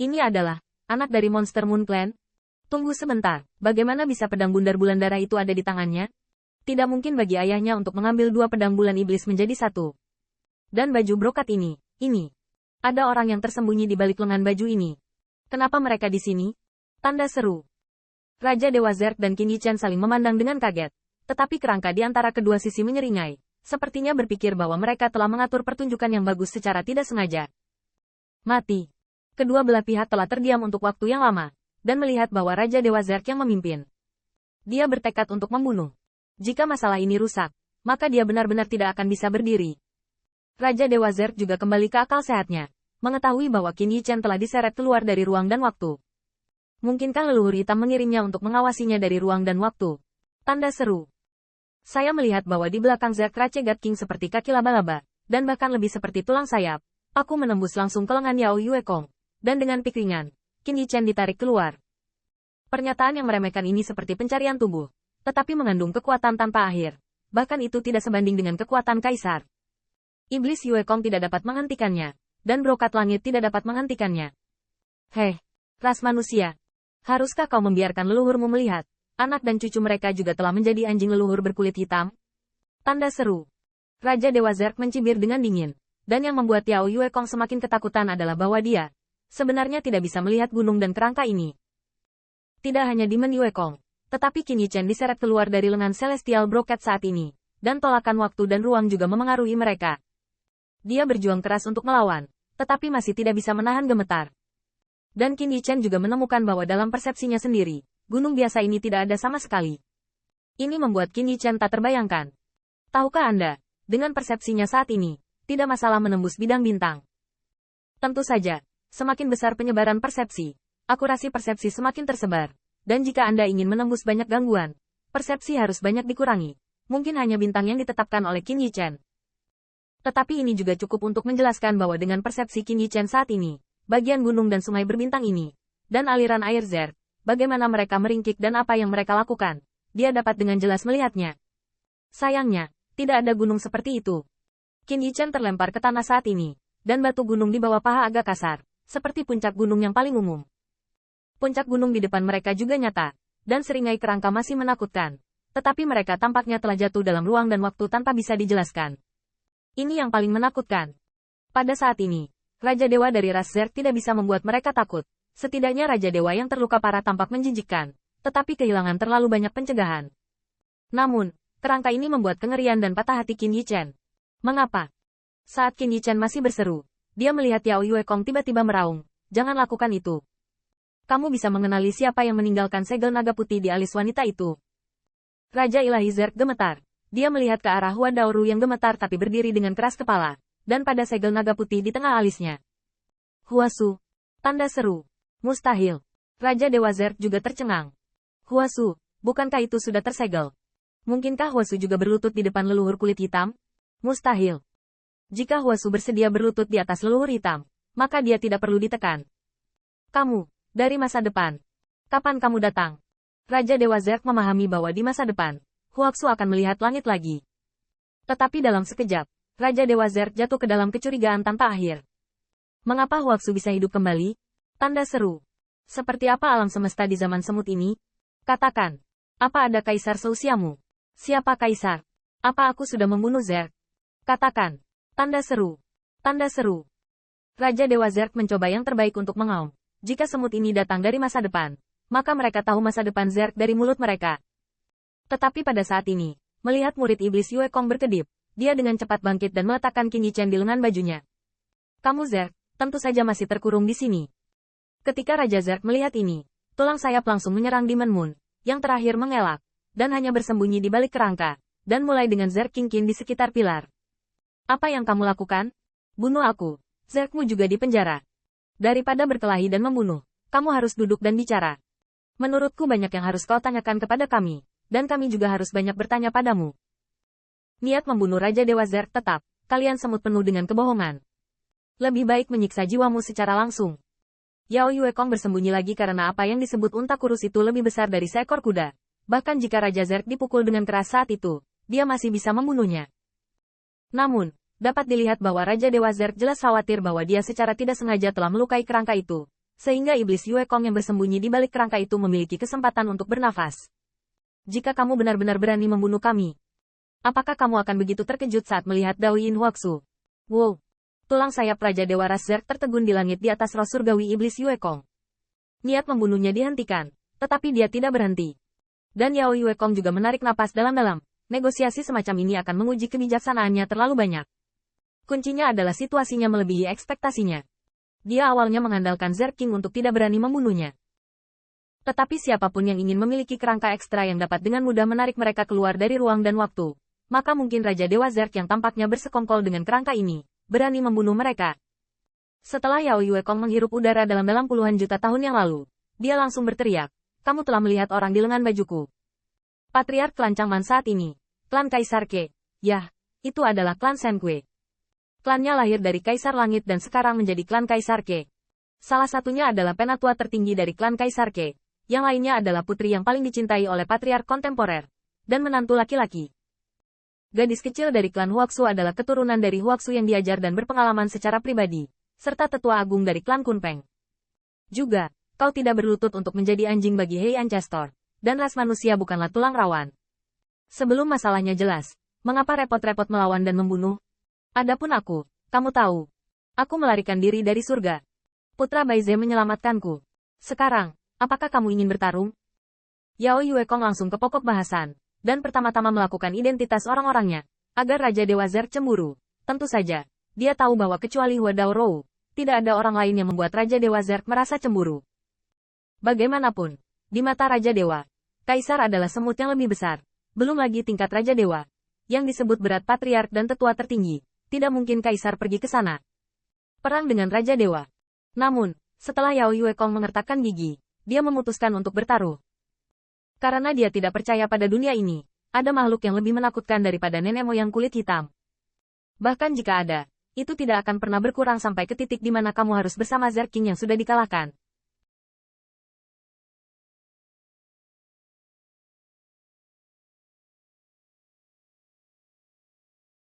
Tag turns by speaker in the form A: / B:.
A: Ini adalah anak dari monster Moon Clan. Tunggu sebentar, bagaimana bisa pedang bundar bulan darah itu ada di tangannya? Tidak mungkin bagi ayahnya untuk mengambil dua pedang bulan iblis menjadi satu. Dan baju brokat ini. Ada orang yang tersembunyi di balik lengan baju ini. Kenapa mereka di sini? Tanda seru. Raja Dewa Zerg dan Qin Yichen saling memandang dengan kaget. Tetapi kerangka di antara kedua sisi menyeringai. Sepertinya berpikir bahwa mereka telah mengatur pertunjukan yang bagus secara tidak sengaja. Mati. Kedua belah pihak telah terdiam untuk waktu yang lama. Dan melihat bahwa Raja Dewa Zerg yang memimpin. Dia bertekad untuk membunuh. Jika masalah ini rusak, maka dia benar-benar tidak akan bisa berdiri. Raja Dewa Zerg juga kembali ke akal sehatnya. Mengetahui bahwa Qin Yichen telah diseret keluar dari ruang dan waktu. Mungkinkah leluhur hitam mengirimnya untuk mengawasinya dari ruang dan waktu? Tanda seru. Saya melihat bahwa di belakang Zerg Rache God King seperti kaki laba-laba, dan bahkan lebih seperti tulang sayap. Aku menembus langsung ke lengan Yao Yuekong, dan dengan pik ringan, Qin Yichen ditarik keluar. Pernyataan yang meremehkan ini seperti pencarian tubuh, tetapi mengandung kekuatan tanpa akhir. Bahkan itu tidak sebanding dengan kekuatan Kaisar. Iblis Yuekong tidak dapat menghentikannya, dan brokat langit tidak dapat menghentikannya. Hei, ras manusia. Haruskah kau membiarkan leluhurmu melihat? Anak dan cucu mereka juga telah menjadi anjing leluhur berkulit hitam. Tanda seru. Raja Dewa Zerg mencibir dengan dingin. Dan yang membuat Yao Yuekong semakin ketakutan adalah bahwa dia sebenarnya tidak bisa melihat gunung dan kerangka ini. Tidak hanya Demon Yuekong, tetapi Qin Yichen diseret keluar dari lengan Celestial Broket saat ini. Dan tolakan waktu dan ruang juga memengaruhi mereka. Dia berjuang keras untuk melawan, tetapi masih tidak bisa menahan gemetar. Dan Qin Yichen juga menemukan bahwa dalam persepsinya sendiri, gunung biasa ini tidak ada sama sekali. Ini membuat Qin Yichen tak terbayangkan. Tahukah Anda, dengan persepsinya saat ini, tidak masalah menembus bidang bintang. Tentu saja, semakin besar penyebaran persepsi, akurasi persepsi semakin tersebar. Dan jika Anda ingin menembus banyak gangguan, persepsi harus banyak dikurangi. Mungkin hanya bintang yang ditetapkan oleh Qin Yichen. Tetapi ini juga cukup untuk menjelaskan bahwa dengan persepsi Qin Yichen saat ini, bagian gunung dan sungai berbintang ini, dan aliran air Zerg, bagaimana mereka meringkik dan apa yang mereka lakukan, dia dapat dengan jelas melihatnya. Sayangnya, tidak ada gunung seperti itu. Qin Yichen terlempar ke tanah saat ini, dan batu gunung di bawah paha agak kasar, seperti puncak gunung yang paling umum. Puncak gunung di depan mereka juga nyata, dan seringai kerangka masih menakutkan. Tetapi mereka tampaknya telah jatuh dalam ruang dan waktu tanpa bisa dijelaskan. Ini yang paling menakutkan. Pada saat ini, Raja Dewa dari ras Zerg tidak bisa membuat mereka takut. Setidaknya Raja Dewa yang terluka parah tampak menjijikkan, tetapi kehilangan terlalu banyak pencegahan. Namun, kerangka ini membuat kengerian dan patah hati Qin Yichen. Mengapa? Saat Qin Yichen masih berseru, dia melihat Yao Yuekong tiba-tiba meraung, "Jangan lakukan itu. Kamu bisa mengenali siapa yang meninggalkan segel naga putih di alis wanita itu?" Raja Ilahi Zerg gemetar. Dia melihat ke arah Hua Daoru yang gemetar tapi berdiri dengan keras kepala, dan pada segel naga putih di tengah alisnya. Huasu. Tanda seru. Mustahil. Raja Dewa Zerg juga tercengang. Huasu, bukankah itu sudah tersegel? Mungkinkah Huasu juga berlutut di depan leluhur kulit hitam? Mustahil. Jika Huasu bersedia berlutut di atas leluhur hitam, maka dia tidak perlu ditekan. Kamu, dari masa depan. Kapan kamu datang? Raja Dewa Zerg memahami bahwa di masa depan, Huasu akan melihat langit lagi. Tetapi dalam sekejap, Raja Dewa Zerg jatuh ke dalam kecurigaan tanpa akhir. Mengapa Huasu bisa hidup kembali? Tanda seru. Seperti apa alam semesta di zaman semut ini? Katakan, apa ada kaisar seusiamu? Siapa kaisar? Apa aku sudah membunuh Zerg? Katakan. Tanda seru. Tanda seru. Raja Dewa Zerg mencoba yang terbaik untuk mengaum. Jika semut ini datang dari masa depan, maka mereka tahu masa depan Zerg dari mulut mereka. Tetapi pada saat ini, melihat murid iblis Yuekong berkedip, dia dengan cepat bangkit dan meletakkan Qin Yichen di lengan bajunya. Kamu Zerg, tentu saja masih terkurung di sini. Ketika Raja Zerg melihat ini, tulang sayap langsung menyerang Demon Moon, yang terakhir mengelak, dan hanya bersembunyi di balik kerangka, dan mulai dengan Zerg King di sekitar pilar. Apa yang kamu lakukan? Bunuh aku. Zergmu juga di penjara. Daripada berkelahi dan membunuh, kamu harus duduk dan bicara. Menurutku banyak yang harus kau tanyakan kepada kami, dan kami juga harus banyak bertanya padamu. Niat membunuh Raja Dewa Zerg tetap, kalian semut penuh dengan kebohongan. Lebih baik menyiksa jiwamu secara langsung. Yao Yuekong bersembunyi lagi karena apa yang disebut unta kurus itu lebih besar dari seekor kuda. Bahkan jika Raja Zerg dipukul dengan keras saat itu, dia masih bisa membunuhnya. Namun, dapat dilihat bahwa Raja Dewa Zerg jelas khawatir bahwa dia secara tidak sengaja telah melukai kerangka itu. sehingga iblis Yue Kong yang bersembunyi di balik kerangka itu memiliki kesempatan untuk bernafas. Jika kamu benar-benar berani membunuh kami, apakah kamu akan begitu terkejut saat melihat Dao Yin Huaxu? Wow! Tulang sayap Raja Dewa Ras Zerg tertegun di langit di atas roh surgawi iblis Yue Kong. Niat membunuhnya dihentikan, tetapi dia tidak berhenti. Dan Yao Yue Kong juga menarik napas dalam-dalam. Negosiasi semacam ini akan menguji kebijaksanaannya terlalu banyak. Kuncinya adalah situasinya melebihi ekspektasinya. Dia awalnya mengandalkan Zerg King untuk tidak berani membunuhnya. Tetapi siapapun yang ingin memiliki kerangka ekstra yang dapat dengan mudah menarik mereka keluar dari ruang dan waktu, maka mungkin Raja Dewa Zerg yang tampaknya bersekongkol dengan kerangka ini, berani membunuh mereka. Setelah Yao Yue Kong menghirup udara dalam puluhan juta tahun yang lalu, dia langsung berteriak, "Kamu telah melihat orang di lengan bajuku." Patriark klan Changman saat ini, klan Kaisar Ke. Yah, itu adalah klan Shen Kue. Klannya lahir dari Kaisar Langit dan sekarang menjadi klan Kaisar Ke. Salah satunya adalah penatua tertinggi dari klan Kaisar Ke. Yang lainnya adalah putri yang paling dicintai oleh patriark kontemporer. Dan menantu laki-laki. Gadis kecil dari klan Huaxu adalah keturunan dari Huaxu yang diajar dan berpengalaman secara pribadi. Serta tetua agung dari klan Kunpeng. Juga, kau tidak berlutut untuk menjadi anjing bagi Hei Ancestor. Dan ras manusia bukanlah tulang rawan. Sebelum masalahnya jelas, mengapa repot-repot melawan dan membunuh? Adapun aku, kamu tahu. Aku melarikan diri dari surga. Putra Baize menyelamatkanku. Sekarang, apakah kamu ingin bertarung? Yao Yue Kong langsung ke pokok bahasan, dan pertama-tama melakukan identitas orang-orangnya, agar Raja Dewa Zerg cemburu. Tentu saja, dia tahu bahwa kecuali Hua Dao Rou, tidak ada orang lain yang membuat Raja Dewa Zerg merasa cemburu. Bagaimanapun, di mata Raja Dewa, Kaisar adalah semut yang lebih besar, belum lagi tingkat Raja Dewa, yang disebut berat patriark dan tetua tertinggi. Tidak mungkin Kaisar pergi ke sana. Perang dengan Raja Dewa. Namun, setelah Yao Yue Kong mengertakkan gigi, dia memutuskan untuk bertaruh. Karena dia tidak percaya pada dunia ini, ada makhluk yang lebih menakutkan daripada nenek moyang kulit hitam. Bahkan jika ada, itu tidak akan pernah berkurang sampai ke titik di mana kamu harus bersama Zerg King yang sudah dikalahkan.